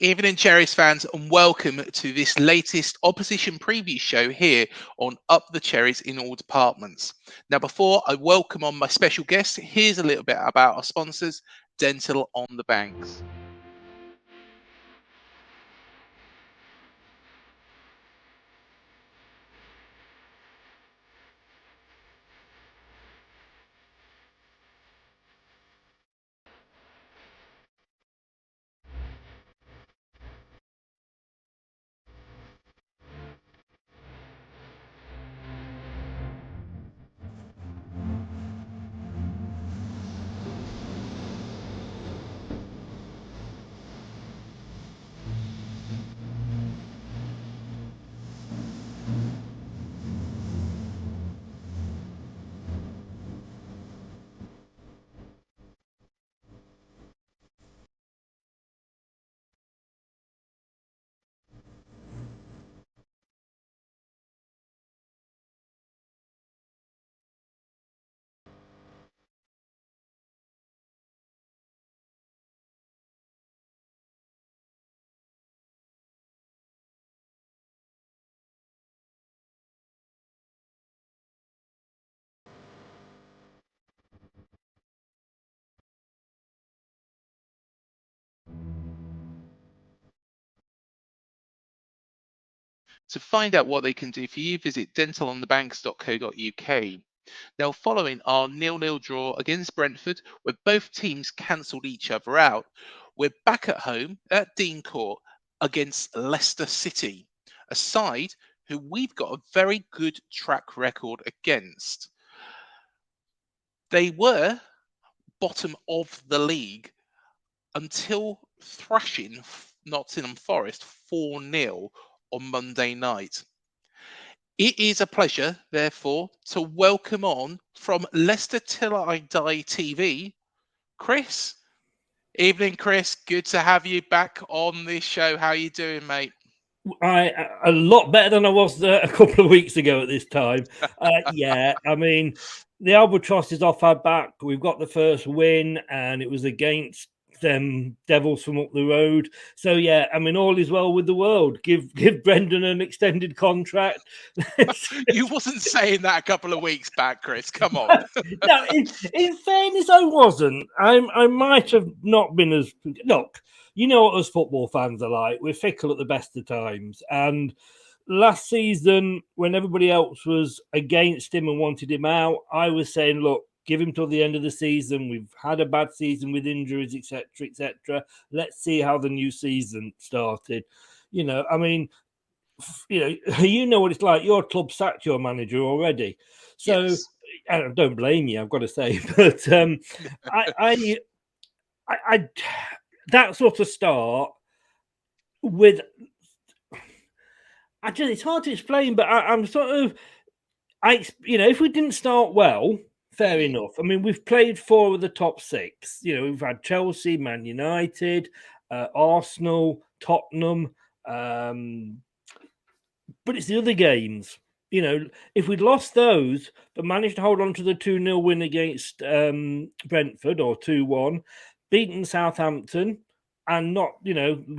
Evening, Cherries fans, and welcome to this latest opposition preview show here on Up the Cherries in all departments. Now, before I welcome on my special guest, here's a little bit about our sponsors, Dental on the Banks. To find out what they can do for you, visit dentalonthebanks.co.uk. Now, following our 0-0 draw against Brentford, where both teams cancelled each other out, we're back at home at Dean Court against Leicester City, a side who we've got a very good track record against. They were bottom of the league until thrashing Nottingham Forest 4-0 on Monday night. It is a pleasure, therefore, to welcome on from Leicester Till I Die TV, Chris. Evening, Chris. Good to have you back on this show. How you doing, mate? A lot better than I was a couple of weeks ago at this time. Yeah, I mean, the Albatross is off our back. We've got the first win, and it was against them Devils from up the road. So yeah, I mean, all is well with the world. Give Brendan an extended contract. You wasn't saying that a couple of weeks back, Chris. Come on. No, in fairness, I wasn't. I might have not been as look. You know what us football fans are like. We're fickle at the best of times. And last season, when everybody else was against him and wanted him out, I was saying, look, give him till the end of the season. We've had a bad season with injuries, etc., etc. Let's see how the new season started. You know, I mean, you know what it's like. Your club sacked your manager already. So Yes. I don't blame you, I've got to say. But I that sort of start with, it's hard to explain, but I'm sort of, if we didn't start well, fair enough. I mean, we've played 4 of the top 6. You know, we've had Chelsea, Man United, Arsenal, Tottenham, but it's the other games. You know, if we'd lost those, but managed to hold on to the 2-0 win against Brentford, or 2-1, beaten Southampton, and not,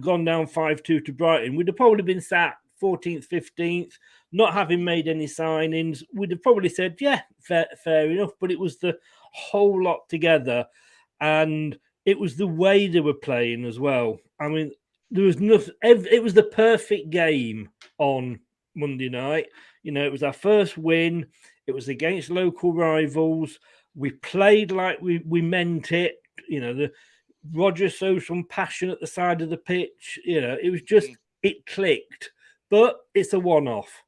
gone down 5-2 to Brighton, we'd have probably been sat 14th, 15th, not having made any signings. We'd have probably said, yeah, fair enough. But it was the whole lot together, and it was the way they were playing as well. I mean, there was nothing. It was the perfect game on Monday night. You know, it was our first win. It was against local rivals. We played like we meant it. You know, the Rodgers showed some passion at the side of the pitch. You know, it was just, it clicked. But it's a one-off.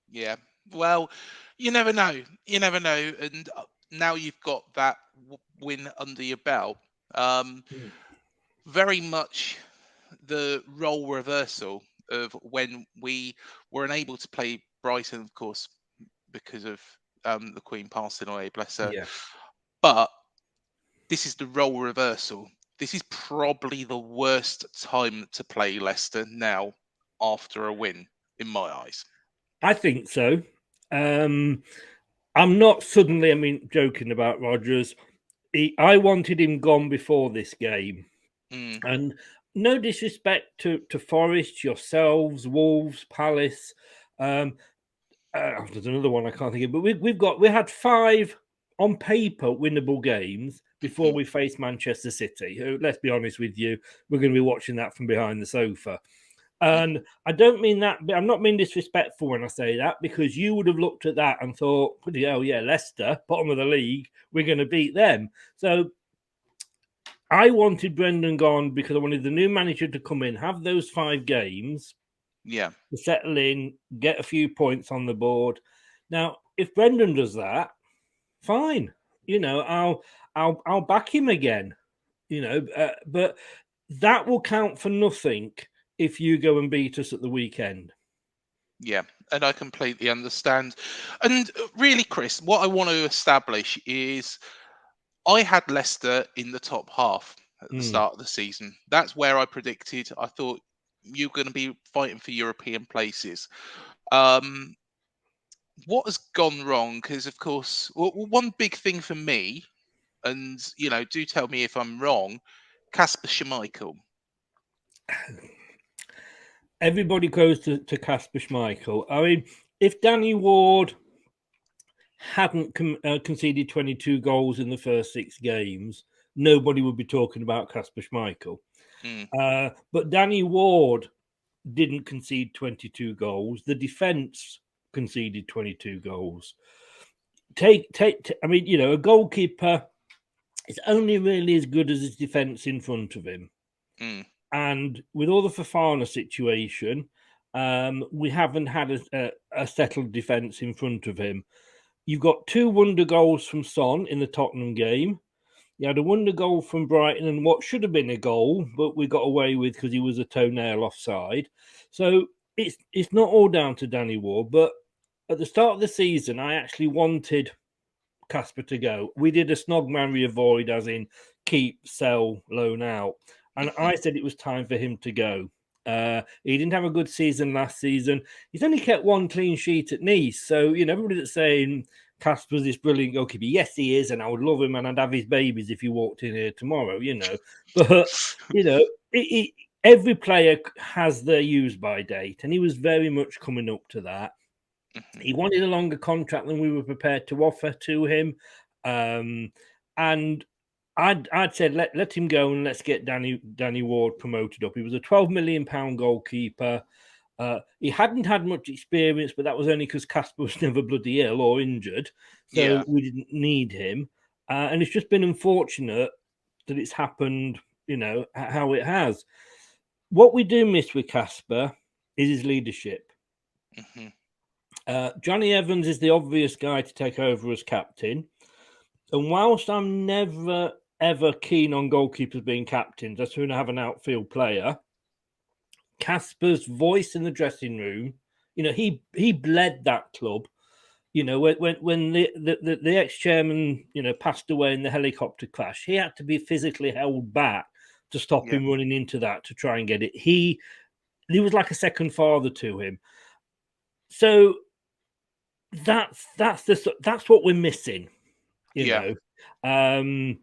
Yeah. Well, you never know. You never know. And now you've got that win under your belt. Very much the role reversal of when we were unable to play Brighton, of course, because of the Queen passing away, bless her. Yeah. But this is the role reversal. This is probably the worst time to play Leicester now after a win, in my eyes. I think so. I'm not suddenly, joking about Rodgers. I wanted him gone before this game. And no disrespect to Forest, yourselves, Wolves, Palace. There's another one I can't think of, but we had 5 on paper winnable games before we faced Manchester City, who, let's be honest with you, we're going to be watching that from behind the sofa. And I don't mean that, I'm not being disrespectful when I say that, because you would have looked at that and thought, bloody hell, yeah, Leicester, bottom of the league, we're going to beat them. So I wanted Brendan gone because I wanted the new manager to come in, have those 5 games, Yeah. to settle in, get a few points on the board. Now, if Brendan does that, fine. You know, I'll back him again. You know, but that will count for nothing if you go and beat us at the weekend. Yeah, and I completely understand. And really, Chris, what I want to establish is I had Leicester in the top half at the start of the season. That's where I predicted. I thought you're going to be fighting for European places. Um, what has gone wrong? Because, of course, one big thing for me, and, do tell me if I'm wrong, Kasper Schmeichel. Everybody goes to Kasper Schmeichel. I mean, if Danny Ward hadn't conceded 22 goals in the first 6 games, nobody would be talking about Kasper Schmeichel. But Danny Ward didn't concede 22 goals. The defence conceded 22 goals. I mean, you know, a goalkeeper is only really as good as his defence in front of him. And with all the Fofana situation, we haven't had a settled defence in front of him. You've got 2 wonder goals from Son in the Tottenham game. You had a wonder goal from Brighton and what should have been a goal, but we got away with because he was a toenail offside. So it's not all down to Danny Ward, but at the start of the season, I actually wanted Kasper to go. We did a Snogman avoid, as in keep, sell, loan out. And I said it was time for him to go. He didn't have a good season last season. He's only kept 1 clean sheet at Nice. So, you know, everybody that's saying Kasper's this brilliant goalkeeper, yes, he is, and I would love him and I'd have his babies if he walked in here tomorrow, you know. But, you know, every player has their use by date, and he was very much coming up to that. He wanted a longer contract than we were prepared to offer to him. And I'd said let him go and let's get Danny Ward promoted up. He was a £12 million goalkeeper. He hadn't had much experience, but that was only because Kasper was never bloody ill or injured, so we didn't need him. And it's just been unfortunate that it's happened, you know, how it has. What we do miss with Kasper is his leadership. Johnny Evans is the obvious guy to take over as captain. And whilst I'm never, ever keen on goalkeepers being captains, I sooner have an outfield player. Kasper's voice in the dressing room, you know, he bled that club. You know, when the ex-chairman, you know, passed away in the helicopter crash, he had to be physically held back to stop him running into that to try and get it. He was like a second father to him. So that's what we're missing. You know,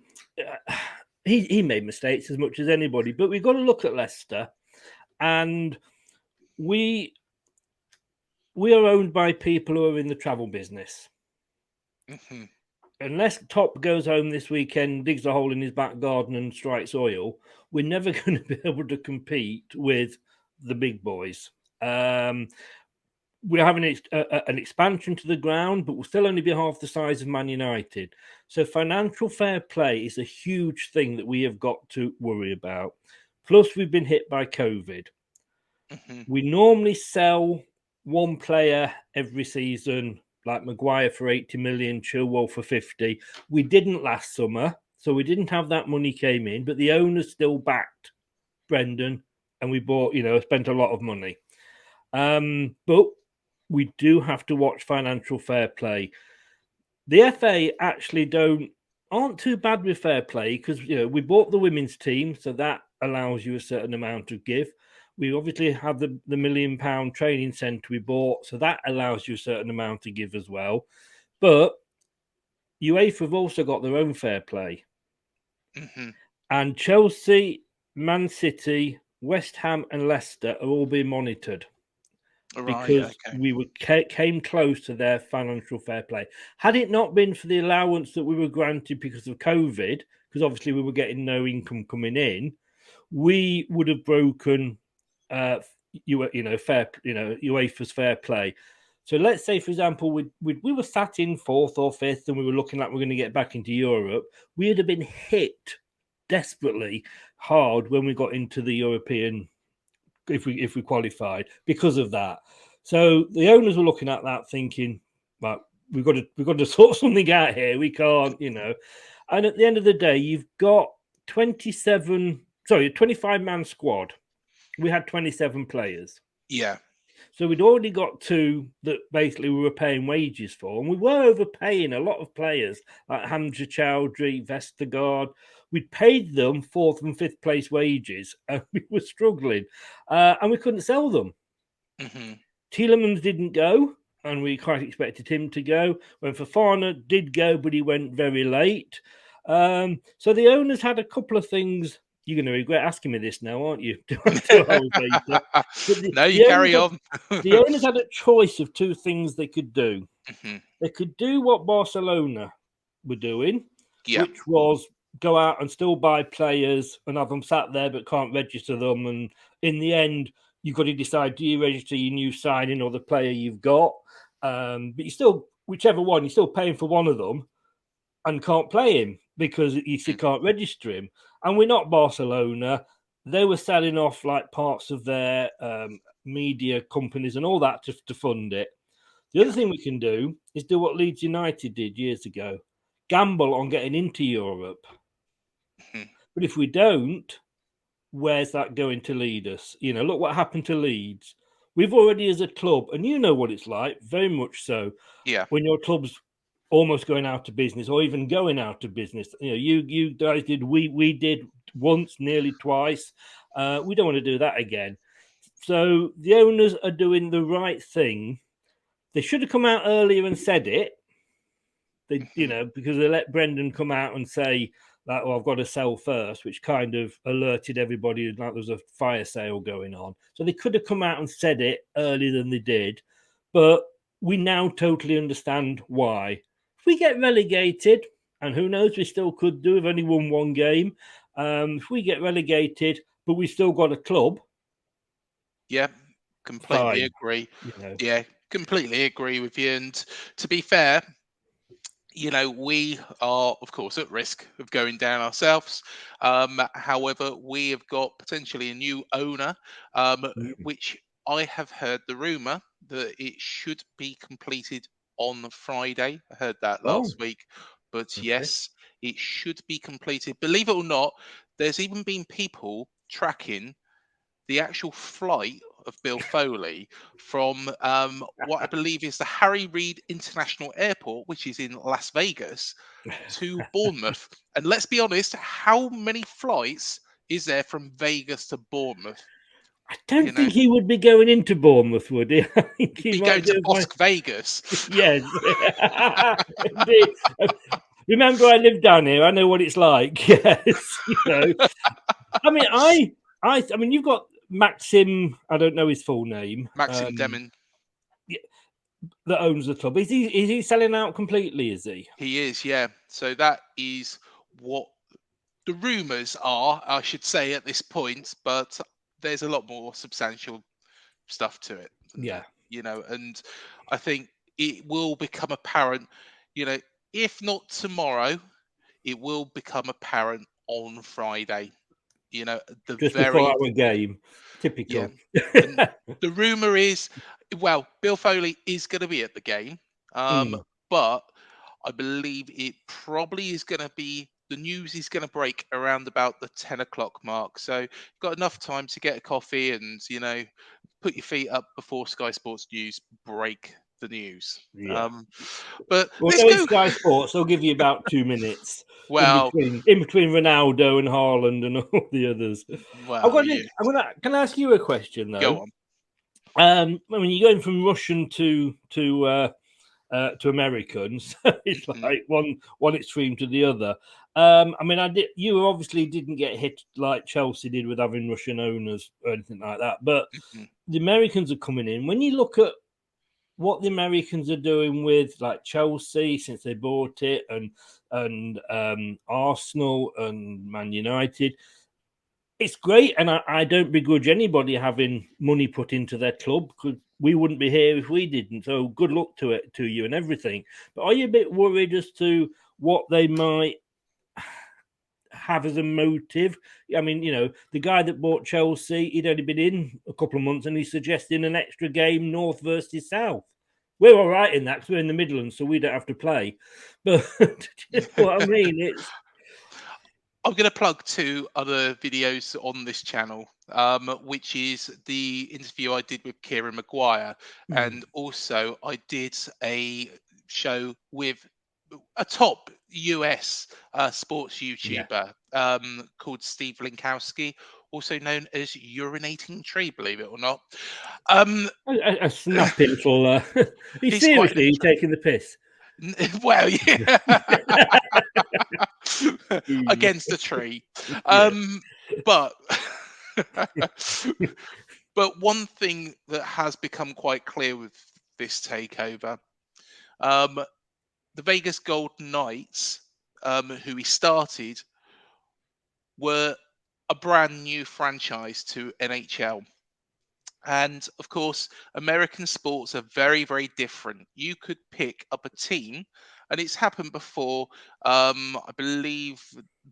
he made mistakes as much as anybody, but we've got to look at Leicester, and we are owned by people who are in the travel business. Unless Top goes home this weekend, digs a hole in his back garden and strikes oil, we're never going to be able to compete with the big boys. We're having an expansion to the ground, but we'll still only be half the size of Man United. So financial fair play is a huge thing that we have got to worry about. Plus, we've been hit by COVID. We normally sell one player every season, like Maguire for 80 million, Chilwell for 50. We didn't last summer, so we didn't have that money came in, but the owners still backed Brendan, and we bought, you know, spent a lot of money. But we do have to watch financial fair play. The FA actually aren't too bad with fair play because, you know, we bought the women's team, so that allows you a certain amount of give. We obviously have the £1 million training centre we bought, so that allows you a certain amount to give as well. But UEFA have also got their own fair play. And Chelsea Man City, West Ham, and Leicester are all being monitored because okay. we came close to their financial fair play. Had it not been for the allowance that we were granted because of COVID, because obviously we were getting no income coming in, we would have broken, UEFA's fair play. So let's say, for example, we were sat in fourth or fifth, and we were looking like we're going to get back into Europe. We'd have been hit desperately hard when we got into the European, if we qualified, because of that. So the owners were looking at that, thinking, "Well, we've got to sort something out here. We can't, And at the end of the day, you've got 25-man squad. We had 27 players. Yeah. So we'd already got two that basically we were paying wages for, and we were overpaying a lot of players like Hamza Chowdhury, Vestergaard. We'd paid them fourth and fifth place wages, and we were struggling, and we couldn't sell them. Mm-hmm. Tielemans didn't go, and we quite expected him to go. When Fofana did go, but he went very late. So the owners had a couple of things. You're going to regret asking me this now, aren't you? 2 hours later. No, you carry on. The owners had a choice of two things they could do. Mm-hmm. They could do what Barcelona were doing, Yeah. which was go out and still buy players and have them sat there but can't register them. And in the end, you've got to decide, do you register your new signing or the player you've got? But you still, whichever one, you're still paying for one of them and can't play him because you can't register him. And we're not Barcelona. They were selling off like parts of their media companies and all that to fund it. The other thing we can do is do what Leeds United did years ago, gamble on getting into Europe. Mm-hmm. But if we don't, where's that going to lead us? Look what happened to Leeds. We've already, as a club, and you know what it's like, very much so. Yeah. When your club's almost going out of business or even going out of business, you guys did, we did once, nearly twice. We don't want to do that again. So the owners are doing the right thing. They should have come out earlier and said it. Because they let Brendan come out and say that, I've got to sell first, which kind of alerted everybody like there was a fire sale going on. So they could have come out and said it earlier than they did. But we now totally understand why. If we get relegated, and who knows, we still could do, we've only won one game. If we get relegated, but we still got a club. Yeah, completely agree. Yeah, completely agree with you. And to be fair, we are, of course, at risk of going down ourselves. However, we have got potentially a new owner, which I have heard the rumour that it should be completed on Friday. I heard that last week. But yes, it should be completed. Believe it or not, there's even been people tracking the actual flight of Bill Foley from what I believe is the Harry Reid International Airport, which is in Las Vegas, to Bournemouth. And let's be honest, how many flights is there from Vegas to Bournemouth? I don't think he would be going into Bournemouth, would he? I think He'd be going to Bosque Vegas. Yes. Remember, I live down here. I know what it's like. Yes. I mean, you've got Maxim, I don't know his full name. Maxim Demmin. That owns the club. Is he selling out completely, is he? He is, yeah. So that is what the rumours are, I should say, at this point, but there's a lot more substantial stuff to it. Yeah. And I think it will become apparent, if not tomorrow, it will become apparent on Friday. Before our game. Typical. Yeah. The rumor is, well, Bill Foley is going to be at the game, but I believe it probably is going to be, the news is going to break around about the 10 o'clock mark. So you've got enough time to get a coffee and, put your feet up before Sky Sports News break the news. Yeah. But Sky Sports, they'll give you about 2 minutes. Well, in between Ronaldo and Haaland and all the others. Well, can I ask you a question though? Go on. When you're going from Russian to to Americans. It's Mhm. like one extreme to the other. I mean, you obviously didn't get hit like Chelsea did with having Russian owners or anything like that, but Mhm. the Americans are coming in. When you look at what the Americans are doing with like Chelsea since they bought it, and Arsenal and Man United, it's great, and I don't begrudge anybody having money put into their club, because we wouldn't be here if we didn't. So good luck to you and everything. But are you a bit worried as to what they might have as a motive? I mean, the guy that bought Chelsea, he'd only been in a couple of months, and he's suggesting an extra game, North versus South. We're all right in that because we're in the Midlands, so we don't have to play. But you know what I mean? It's I'm going to plug two other videos on this channel, which is the interview I did with Kieran Maguire, and also I did a show with a top US sports yeah, YouTuber called Steve Linkowski, also known as Urinating Tree, believe it or not. Um, a snappy little. He's he's quite an seriously taking the piss. well, yeah, against a tree. Yeah. But but one thing that has become quite clear with this takeover, um, the Vegas Golden Knights, who he started, were a brand new franchise to NHL. And of course, American sports are very, very different. You could pick up a team, and it's happened before. I believe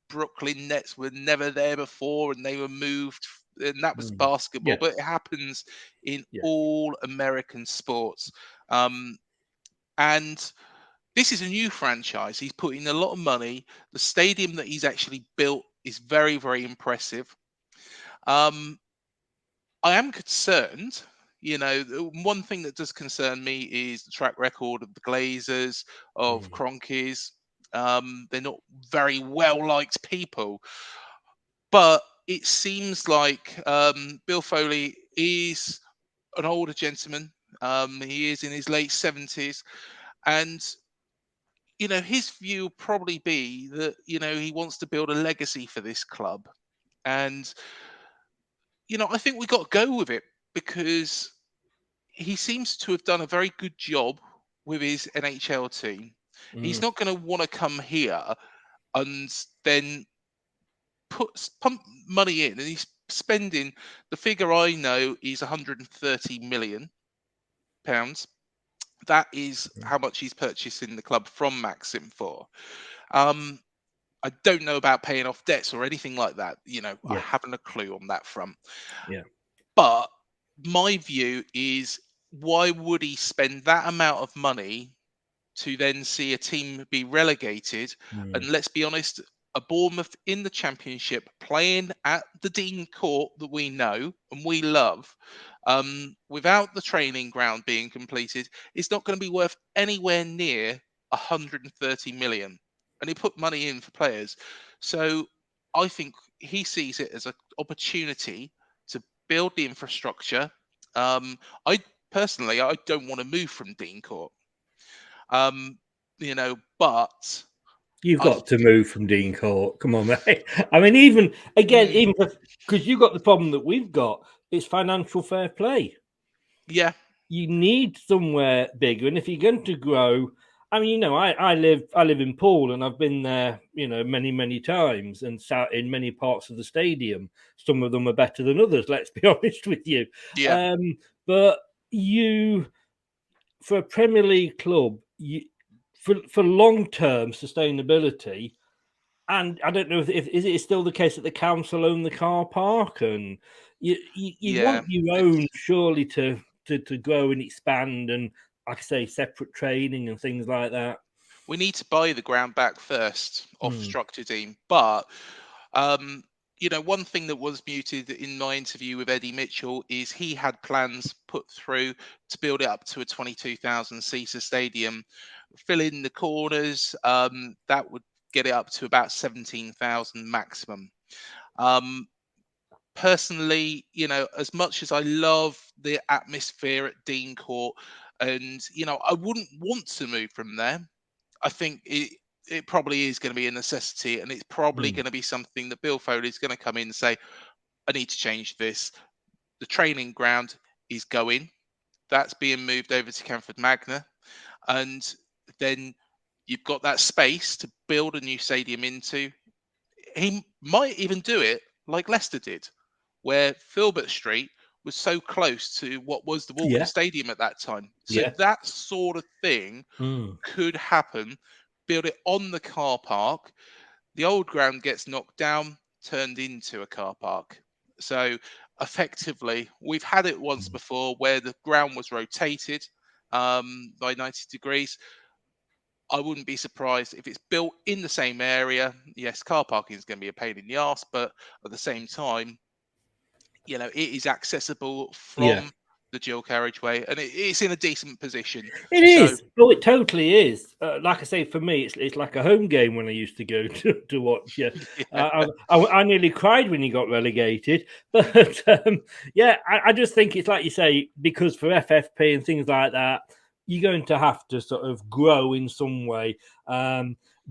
Brooklyn Nets were never there before, and they were moved, and that was basketball. Yeah. But it happens in Yeah. all American sports. Um, and this is a new franchise. He's put in a lot of money. The stadium that he's actually built is very, very impressive. Um, I am concerned. One thing that does concern me is the track record of the Glazers, of Kroenkes. They're not very well liked people, but it seems like Bill Foley is an older gentleman. He is in his late 70s, and his view will probably be that he wants to build a legacy for this club, and I think we got to go with it because he seems to have done a very good job with his NHL team. He's not going to want to come here and then pump money in, and he's spending, the figure I know is 130 million pounds. That is how much he's purchasing the club from Maxim for. Um, I don't know about paying off debts or anything like that. I Yeah. haven't a clue on that front. Yeah. But my view is, why would he spend that amount of money to then see a team be relegated? And let's be honest, a Bournemouth in the Championship playing at the Dean Court that we know and we love, without the training ground being completed, is not going to be worth anywhere near 130 million. And he put money in for players. So I think he sees it as an opportunity to build the infrastructure. I personally, I don't want to move from Dean Court. Um, but You've I, got to move from Dean Court. Come on, mate. I mean, even mm, because you've got the problem that we've got, it's financial fair play. yeah, You need somewhere bigger, and if you're going to grow, I mean, I live in Poole, and I've been there, many times, and sat in many parts of the stadium. Some of them are better than others. Let's be honest with you. yeah, But you, for a Premier League club, for long term sustainability. And I don't know if is it still the case that the council own the car park, and you yeah. want your It's, own surely to grow and expand, and like I say, separate training and things like that. we need to buy the ground back first off Mm, structure team. But um, one thing that was muted in my interview with Eddie Mitchell is he had plans put through to build it up to a 22,000 seater stadium, fill in the corners. That would get it up to about 17,000 maximum. Um, Personally, as much as I love the atmosphere at Dean Court, And I wouldn't want to move from there. I think it probably is going to be a necessity, and it's probably going to be something that Bill Foley is going to come in and say, I need to change this. The training ground is going. That's being moved over to Canford Magna. And then you've got that space to build a new stadium into. He might even do it like Leicester did, where Filbert Street was so close to what was the Walking Yeah. Stadium at that time. So Yeah. that sort of thing could happen. Build it on the car park. The old ground gets knocked down, turned into a car park. So effectively, we've had it once before where the ground was rotated by 90 degrees. I wouldn't be surprised if it's built in the same area. Yes, car parking is going to be a pain in the ass, but at the same time, it is accessible Yeah. from the dual carriageway, and it's in a decent position. It So is. Oh, it totally is. Like I say, for me, it's like a home game when I used to go to watch. Yeah, yeah, I nearly cried when he got relegated. But yeah, I just think it's like you say, because for FFP and things like that, you're going to have to sort of grow in some way.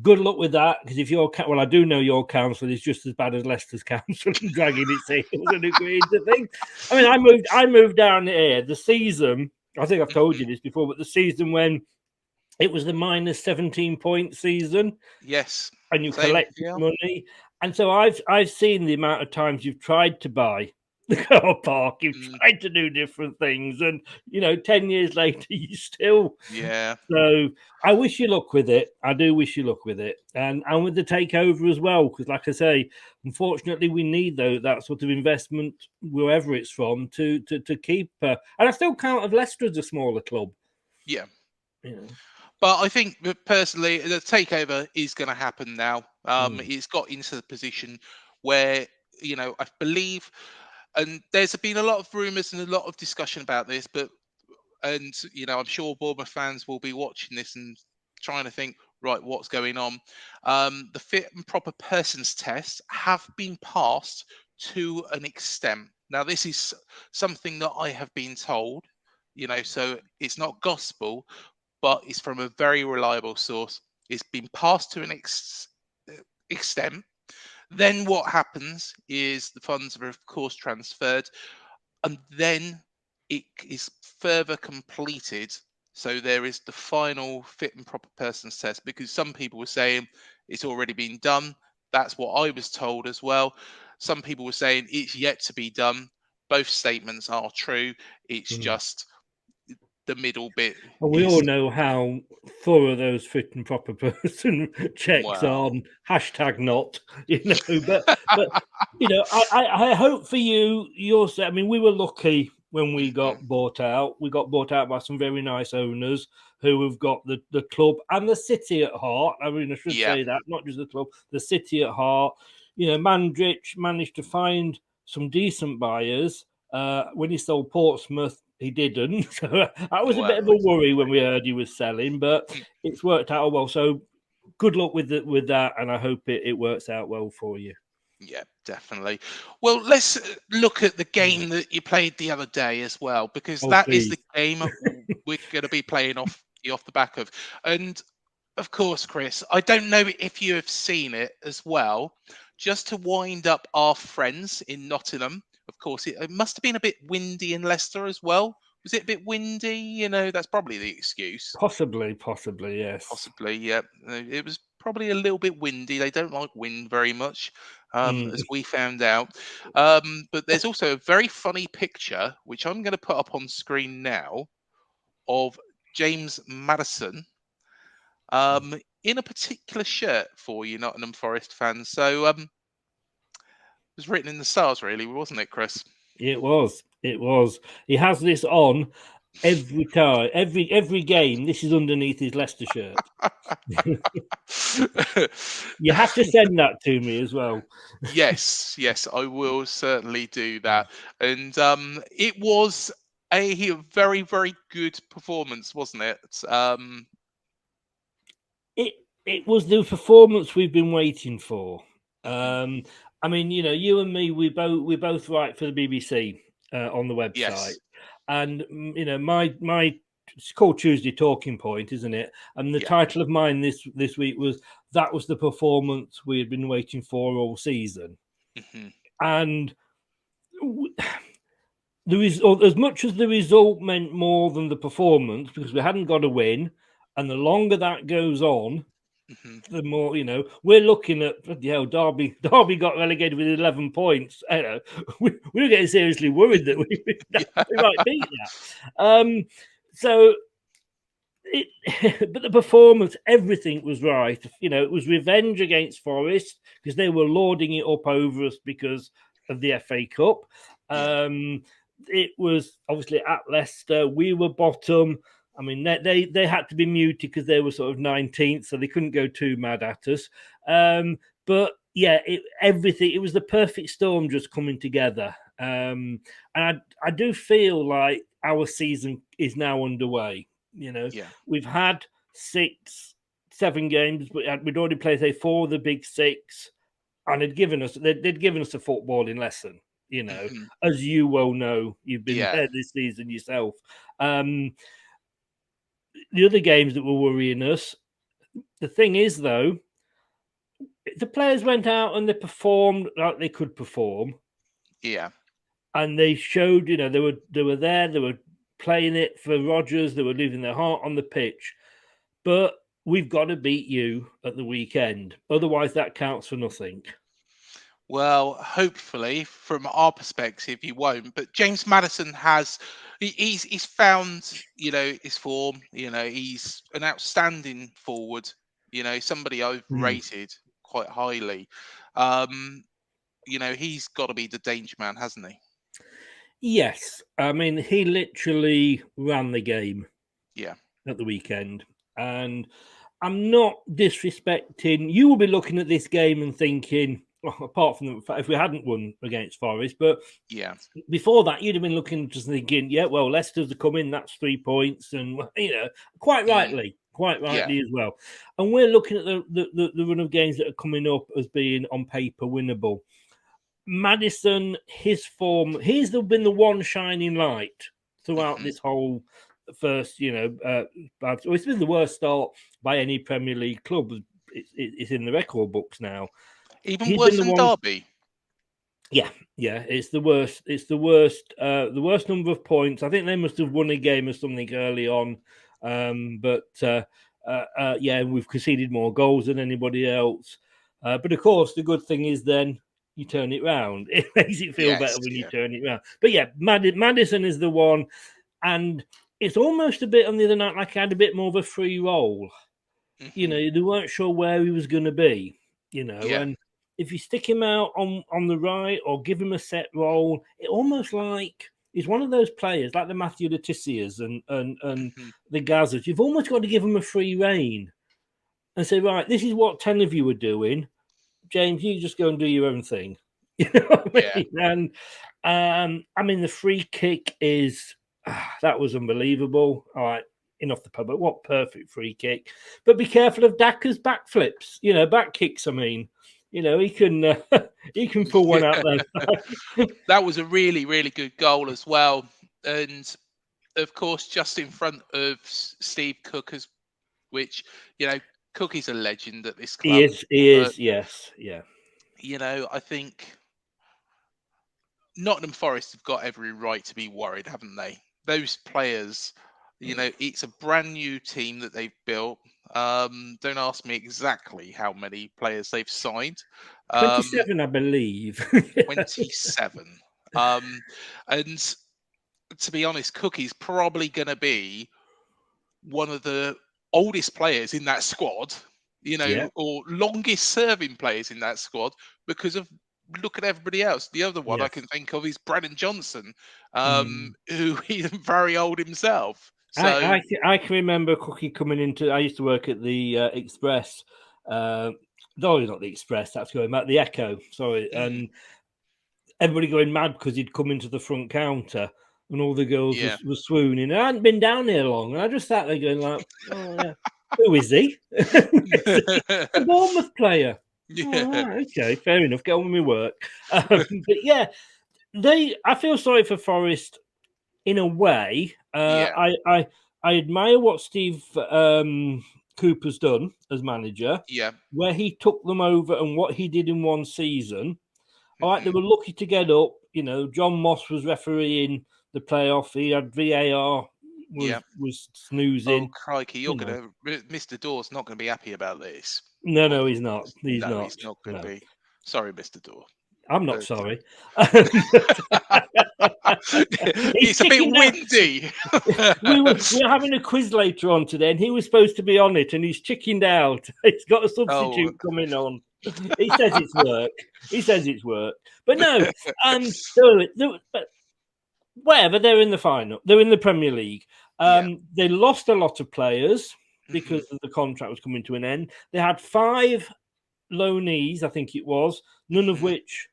Good luck with that, because if your I do know your council is just as bad as Leicester's council and dragging its heels and agreeing to things. I mean, I moved down here the season. I think I've told you this before, but the season when it was the minus 17-point season, yes, and you same collected here. money, and so I've seen the amount of times you've tried to buy the car park, you've tried to do different things, and 10 years later you still. Yeah, So I wish you luck with it. I do wish you luck with it, and with the takeover as well, because like I say, unfortunately we need that sort of investment wherever it's from to keep. And I still count of Leicester as a smaller club. yeah. Yeah. But I think that personally, the takeover is going to happen now. It's got into the position where I believe, and there's been a lot of rumours and a lot of discussion about this, and I'm sure Bournemouth fans will be watching this and trying to think, right, what's going on. The fit and proper persons tests have been passed to an extent. Now, this is something that I have been told, so it's not gospel, but it's from a very reliable source. It's been passed to an extent. Then what happens is the funds are, of course, transferred, and then it is further completed. So there is the final fit and proper persons test, because some people were saying it's already been done. That's what I was told as well. Some people were saying it's yet to be done. Both statements are true. It's just the middle bit Well, we is, all know how thorough those fit and proper person checks are. well, Hashtag not, but I hope for you. I mean, we were lucky when we got bought out. We got bought out by some very nice owners who have got the club and the city at heart. I mean, I should yeah, say that, not just the club, the city at heart. Mandrich managed to find some decent buyers. When he sold Portsmouth, he didn't. So that was a bit well, of a worry when we heard he was selling, but it's worked out well. So good luck with that, and I hope it works out well for you. yeah, definitely. Well, let's look at the game that you played the other day as well, because Oh, that is the please. game we're going to be playing off the back of. And of course, Chris, I don't know if you have seen it as well. Just to wind up our friends in Nottingham, of course, it must have been a bit windy in Leicester as well. Was it a bit windy? That's probably the excuse. Possibly, yes. Possibly, yeah. It was probably a little bit windy. They don't like wind very much, as we found out. But there's also a very funny picture, which I'm going to put up on screen now, of James Maddison in a particular shirt for you Nottingham Forest fans. So it was written in the stars, really, wasn't it, Chris? It was. It was. He has this on every time, every game. This is underneath his Leicester shirt. You have to send that to me as well. Yes, I will certainly do that. And it was a very, very good performance, wasn't it? It was the performance we've been waiting for. Mhm. I mean, you and me, we both write for the BBC on the website, Yes. and my it's called Tuesday Talking Point, isn't it? And the Yeah. title of mine this week was "That Was the Performance We Had Been Waiting For All Season." Mm-hmm. And as much as the result meant more than the performance, because we hadn't got a win, and the longer that goes on, Mm-hmm. the more, we're looking at, Derby got relegated with 11 points. We were getting seriously worried that we might beat that. So but the performance, everything was right. It was revenge against Forest because they were lording it up over us because of the FA Cup. It was obviously at Leicester. We were bottom. I mean, they had to be muted because they were sort of 19th, so they couldn't go too mad at us. But yeah, everything. It was the perfect storm just coming together. And I do feel like our season is now underway. We've had 7 games, but we'd already played, say, 4 of the big 6, and they'd given us a footballing lesson. Mm-hmm. As you well know, you've been Yeah. there this season yourself. The other games that were worrying us, the thing is, though, the players went out and they performed like they could perform. Yeah. And they showed, they were there, they were playing it for Rodgers, they were leaving their heart on the pitch. But we've got to beat you at the weekend. Otherwise, that counts for nothing. Well, hopefully, from our perspective, you won't. But James Maddison he's found, his form. He's an outstanding forward. Somebody I've rated quite highly. He's got to be the danger man, hasn't he? Yes, I mean, he literally ran the game. Yeah. At the weekend, and I'm not disrespecting. You will be looking at this game and thinking, apart from the fact if we hadn't won against Forest, but yeah, before that, you'd have been looking just thinking, yeah, well, Leicester's coming, that's 3 points, and quite rightly as well. And we're looking at the run of games that are coming up as being on paper winnable. Maddison, his form, he's been the one shining light throughout this whole first, it's been the worst start by any Premier League club. It's in the record books now. Even worse than Derby. Yeah, it's the worst. It's the worst number of points. I think they must have won a game or something early on, we've conceded more goals than anybody else. But of course, the good thing is then you turn it round. It makes it feel better when you turn it round. But yeah, Maddison is the one, and it's almost a bit on the other night like I had a bit more of a free roll. They weren't sure where he was going to be. And if you stick him out on the right or give him a set role, it almost like he's one of those players like the Matthew Letitias and the Gazas. You've almost got to give him a free rein and say, right, this is what 10 of you are doing. James, you just go and do your own thing. You know what I mean? And I mean, the free kick is that was unbelievable. All right, enough the pub, but what perfect free kick. But be careful of Daka's backflips, back kicks. I mean, he can pull one out there. That was a really, really good goal as well. And of course, just in front of Steve Cook, which, Cook is a legend at this club. He is, yes, yeah. I think Nottingham Forest have got every right to be worried, haven't they? Those players, it's a brand new team that they've built. Don't ask me exactly how many players they've signed. 27, I believe. 27. And to be honest, Cookie's probably going to be one of the oldest players in that squad, or longest serving players in that squad because of look at everybody else. The other one I can think of is Brendan Johnson, who he's very old himself. So I can remember Cookie coming into. I used to work at the Express. No, not the Express. That's going back. The Echo. Sorry, and everybody going mad because he'd come into the front counter and all the girls were swooning. I hadn't been down here long, and I just sat there going like, "Oh yeah, who is he? A Bournemouth player." Oh, right, okay, fair enough. Get on with my work. But yeah, I feel sorry for Forest in a way. I admire what Steve Cooper's done as manager, Yeah. where he took them over and what he did in one season. All right, they Mhm. were lucky to get up. You know, John Moss was refereeing the playoff. He had VAR Yeah. was Oh snoozing. crikey, You know, Mr. Dawes not gonna be happy about this. no, Oh he's not. He's no, not. he's not gonna No, be. Sorry, Mr. Daw. I'm not But sorry. He's it's a bit chickened out. windy. We were having a quiz later on today, and he was supposed to be on it, and he's chickened out. He's got a Oh, substitute coming on. He says it's work. He says it's work, but no. But whatever. They're in the final. They're in the Premier League. yeah. They lost a lot of players Mhm. because the contract was coming to an end. They had 5 loanees, I think it was, none of Mhm. which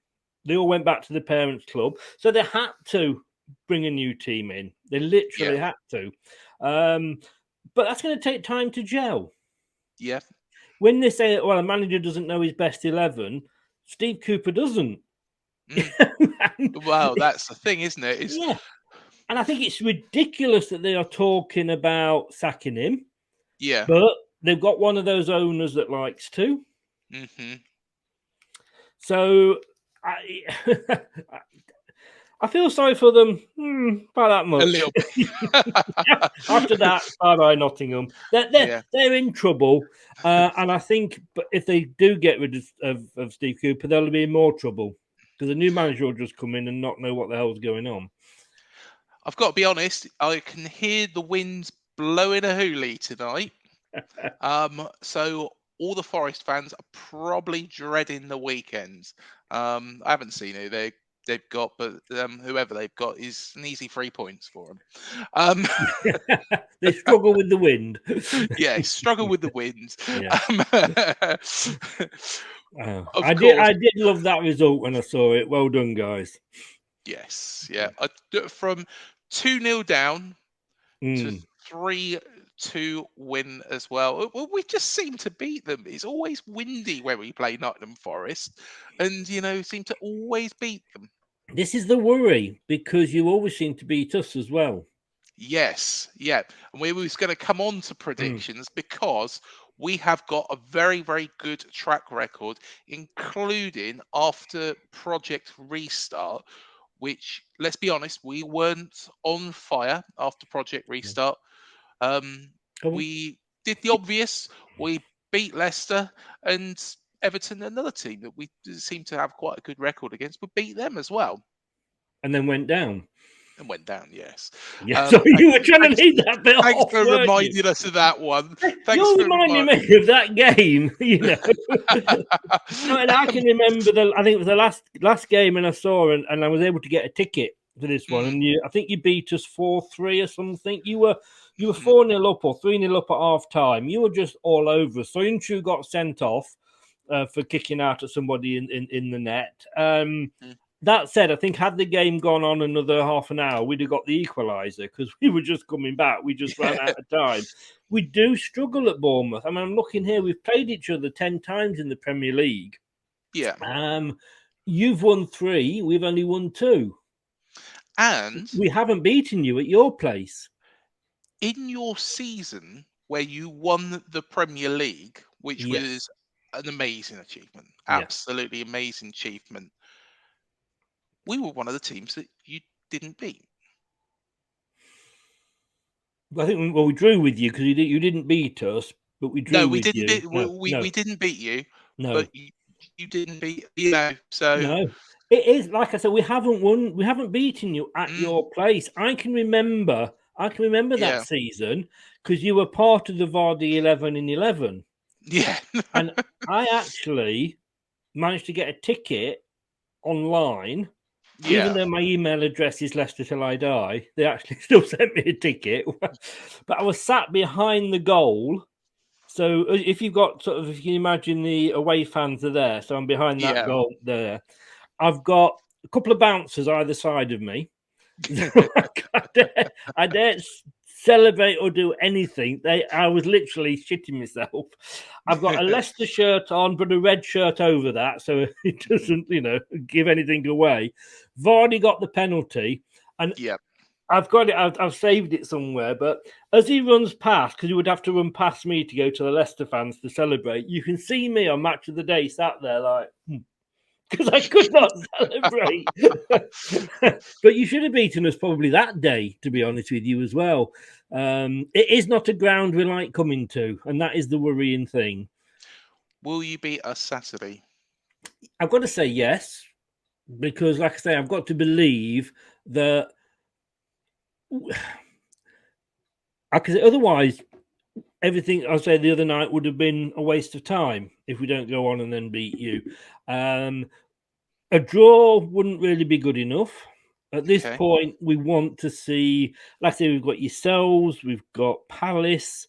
they all went back to the parents' club. So they had to bring a new team in. They literally Yeah. had to. But that's going to take time to gel. Yeah. When they say, well, a manager doesn't know his best 11, Steve Cooper doesn't. Mm. Well, that's the thing, isn't it? Is Yeah. And I think it's ridiculous that they are talking about sacking him, yeah. but they've got one of those owners that likes to. Mhm. So I feel sorry for them by that A much. little bit. After that, bye bye Nottingham. Yeah. They're in trouble, and I think, but if they do get rid of Steve Cooper, they'll be in more trouble because the new manager will just come in and not know what the hell's going on. I've got to be honest, I can hear the winds blowing a hoolie tonight. So all the Forest fans are probably dreading the weekends. I haven't seen who they've got, but whoever they've got is an easy 3 points for them. Um, They struggle with the wind. yeah, struggle with the winds. Yeah. Of course, I did love that result when I saw it. Well done, guys. yes, yeah. From 2-0 down to Mm. 3-2 win as well. Well, we just seem to beat them. It's always windy when we play Nottingham Forest, and seem to always beat them. This is the worry because you always seem to beat us as well. Yes, yeah. And we was going to come on to predictions because we have got a very, very good track record, including after Project Restart, which, let's be honest, we weren't on fire after Project Restart. Come on. We did the obvious. We beat Leicester and Everton, another team that we seem to have quite a good record against. We beat them as well And then went down. and went down. Yes. Yeah, so you were trying to Thanks, leave that bit thanks off, for weren't you? reminding us of that one. Thanks You're for reminding reminding. me of that game, you know. And I can remember I think it was the last game, and I saw, and I was able to get a ticket for this one. And I think you beat us 4-3 or something. You were 4-0 up or 3-0 up at half time. You were just all over us. So Inchu got sent off for kicking out at somebody in the net. That said, I think had the game gone on another half an hour, we'd have got the equaliser because we were just coming back. We just ran out of time. We do struggle at Bournemouth. I mean, I'm looking here. We've played each other 10 times in the Premier League. Yeah. You've won 3. We've only won 2. And We haven't beaten you at your place. in your season where you won the Premier League, which Yes. was an amazing achievement, Yeah. absolutely amazing achievement, we were one of the teams that you didn't beat. I think we drew with you because you didn't beat us, but we drew No, we with didn't. you. We didn't beat you, No. but you didn't beat. So No. It is like I said. We haven't won. We haven't beaten you at your place. I can remember that yeah, season because you were part of the Vardy 11 in 11, yeah, and I actually managed to get a ticket online. Even yeah, though my email address is Leicester till I die, they actually still sent me a ticket. But I was sat behind the goal. So if you've got if you can imagine the away fans are there, so I'm behind that yeah. goal there. I've got a couple of bouncers either side of me. I daren't celebrate or do anything. I was literally shitting myself. I've got a Leicester shirt on, but a red shirt over that, so it doesn't, give anything away. Vardy got the penalty, and Yeah. I've got it. I've saved it somewhere. But as he runs past, because he would have to run past me to go to the Leicester fans to celebrate, you can see me on Match of the Day sat there like, because I could not celebrate. But you should have beaten us probably that day, to be honest with you, as well. It is not a ground we like coming to, and that is the worrying thing. Will you beat us Saturday? I've got to say yes, because, like I say, I've got to believe that. Because otherwise, everything I said the other night would have been a waste of time if we don't go on and then beat you. A draw wouldn't really be good enough. At this point, we want to see, like I say, we've got yourselves, we've got Palace,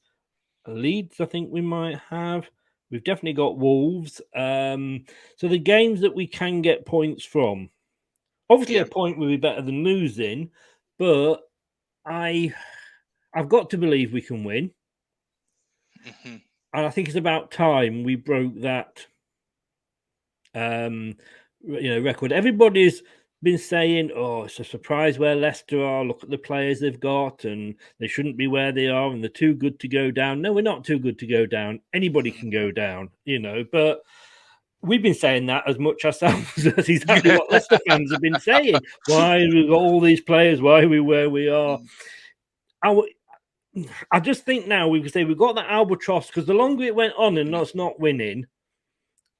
Leeds, I think we might have. We've definitely got Wolves. So the games that we can get points from, obviously a point would be better than losing, but I've got to believe we can win. Mm-hmm. And I think it's about time we broke that record. Everybody's been saying, oh, it's a surprise where Leicester are. Look at the players they've got, and they shouldn't be where they are, and they're too good to go down. No, we're not too good to go down. Anybody can go down, but we've been saying that as much ourselves. That's exactly what Leicester fans have been saying. Why have we got all these players? Why are we where we are? I just think now we can say we've got that albatross, because the longer it went on and us not winning,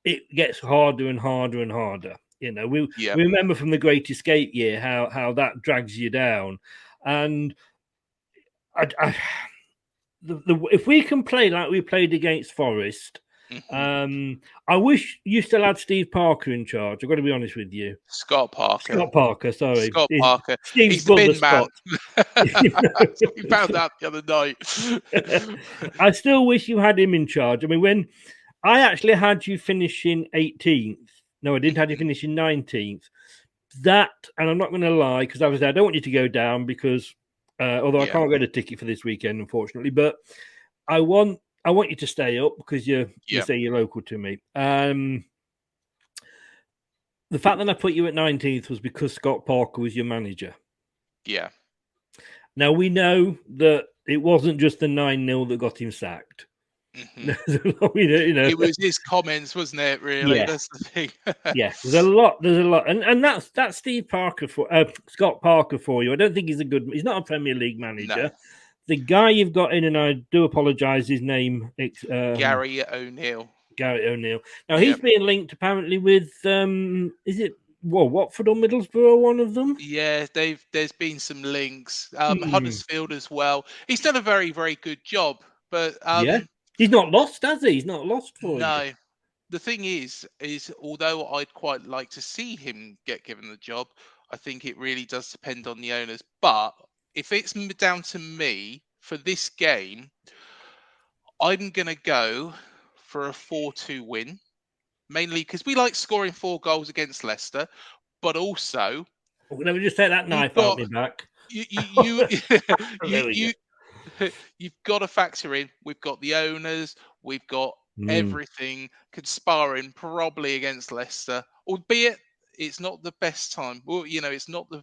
it gets harder and harder and harder. We remember from the Great Escape year how that drags you down. And if we can play like we played against Forest, I wish you still had Steve Parker in charge. I've got to be honest with you. Scott Parker, sorry. Scott Parker. Steve's He's the bin man. We found out the other night. I still wish you had him in charge. I mean, when I actually had you finishing 18th. No, I didn't have you finishing 19th. That, and I'm not going to lie, because obviously I don't want you to go down, because although I can't get a ticket for this weekend, unfortunately, but I want you to stay up because you say you're local to me. The fact that I put you at 19th was because Scott Parker was your manager. Yeah. Now we know that it wasn't just the 9-0 that got him sacked. It was his comments, wasn't it? Really, that's the thing. There's a lot, and that's Steve Parker for Scott Parker for you. I don't think he's not a Premier League manager. No. The guy you've got in, and I do apologise, his name Gary O'Neill. Now he's being linked apparently with is it Watford or Middlesbrough, one of them? Yeah, there's been some links. Huddersfield as well. He's done a very, very good job, but he's not lost, has he? He's not lost for you. No. The thing is although I'd quite like to see him get given the job, I think it really does depend on the owners. But if it's down to me for this game, I'm going to go for a 4-2 win, mainly because we like scoring 4 goals against Leicester, but also... Let me just take that knife out my back. You've got to factor in, we've got the owners, we've got everything conspiring probably against Leicester, albeit it's not the best time. Well, it's not the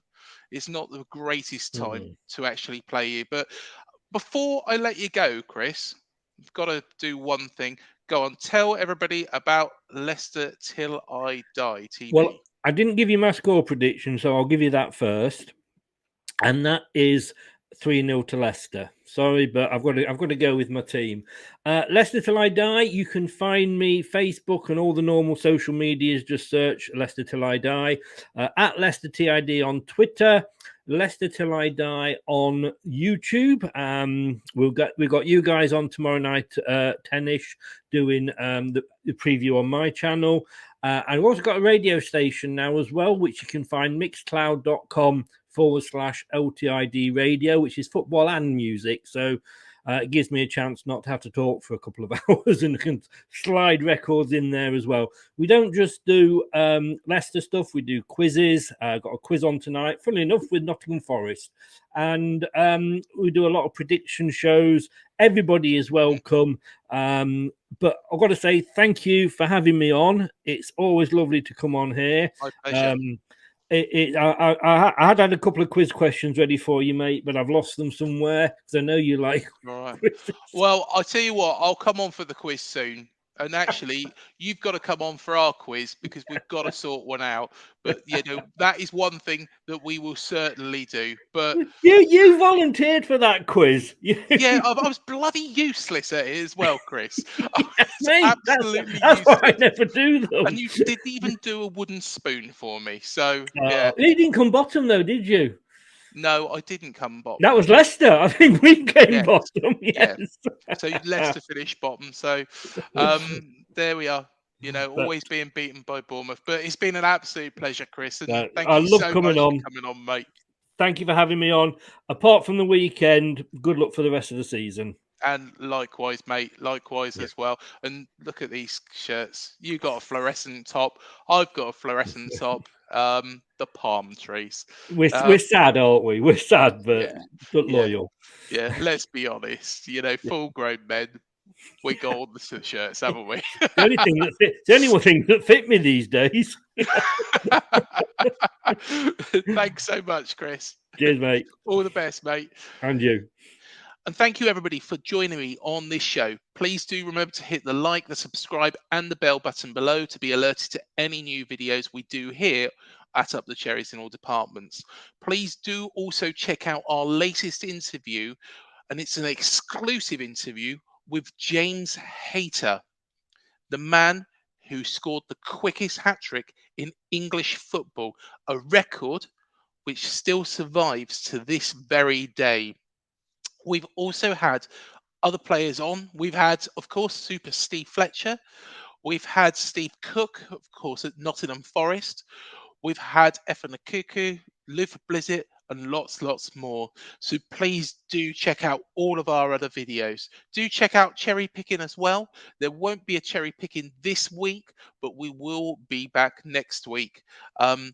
greatest time to actually play you. But before I let you go, Chris, I've got to do one thing. Go on, tell everybody about Leicester Till I Die TV. Well, I didn't give you my score prediction, so I'll give you that first. And that is 3-0 to Leicester. Sorry, but I've got to go with my team. Leicester Till I Die. You can find me Facebook and all the normal social medias. Just search Leicester Till I Die. At Leicester TID on Twitter. Leicester Till I Die on YouTube. We've got you guys on tomorrow night 10ish doing the preview on my channel. And we've also got a radio station now as well, which you can find mixcloud.com/LTID radio, which is football and music. So it gives me a chance not to have to talk for a couple of hours and can slide records in there as well. We don't just do Leicester stuff. We do quizzes. Got a quiz on tonight, funnily enough, with Nottingham Forest. And we do a lot of prediction shows. Everybody is welcome. But I've got to say thank you for having me on. It's always lovely to come on here. My pleasure. I had a couple of quiz questions ready for you, mate, but I've lost them somewhere because I know you like All right. quizzes. Well, I tell you what, I'll come on for the quiz soon. And actually, you've got to come on for our quiz because we've got to sort one out. But that is one thing that we will certainly do. But You volunteered for that quiz. yeah, I was bloody useless at it as well, Chris. I was Mate, absolutely that's why I useless. never do them. And you didn't even do a wooden spoon for me. So yeah, You didn't come bottom though, did you? no, I didn't come bottom. That was Leicester. I think we came Yes, bottom. yeah. Yes. So Leicester finished bottom. So there we are. But Always being beaten by Bournemouth. But it's been an absolute pleasure, Chris. And thank I you love so coming much on. for coming on, mate. Thank you for having me on. Apart from the weekend, good luck for the rest of the season. And likewise, mate. Likewise as well. And look at these shirts. You got a fluorescent top. I've got a fluorescent top. The palm trees. We're sad, aren't we? We're sad, but Yeah, loyal. yeah. Let's be honest. Full-grown men. We got all the shirts, haven't we? The only one thing that fit me these days. Thanks so much, Chris. Cheers, mate. All the best, mate. And you. And thank you, everybody, for joining me on this show. Please do remember to hit the like, the subscribe, and the bell button below to be alerted to any new videos we do here at Up the Cherries in all departments. Please do also check out our latest interview, and it's an exclusive interview with James Hayter, the man who scored the quickest hat-trick in English football, a record which still survives to this very day. We've also had other players on. We've had, of course, Super Steve Fletcher. We've had Steve Cook, of course, at Nottingham Forest. We've had Efan Akuku, Luther Blizzett, and lots more. So please do check out all of our other videos. Do check out cherry picking as well. There won't be a cherry picking this week, but we will be back next week. It's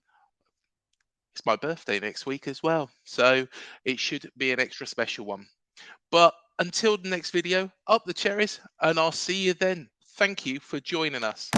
my birthday next week as well, so it should be an extra special one. But until the next video, up the cherries, and I'll see you then. Thank you for joining us.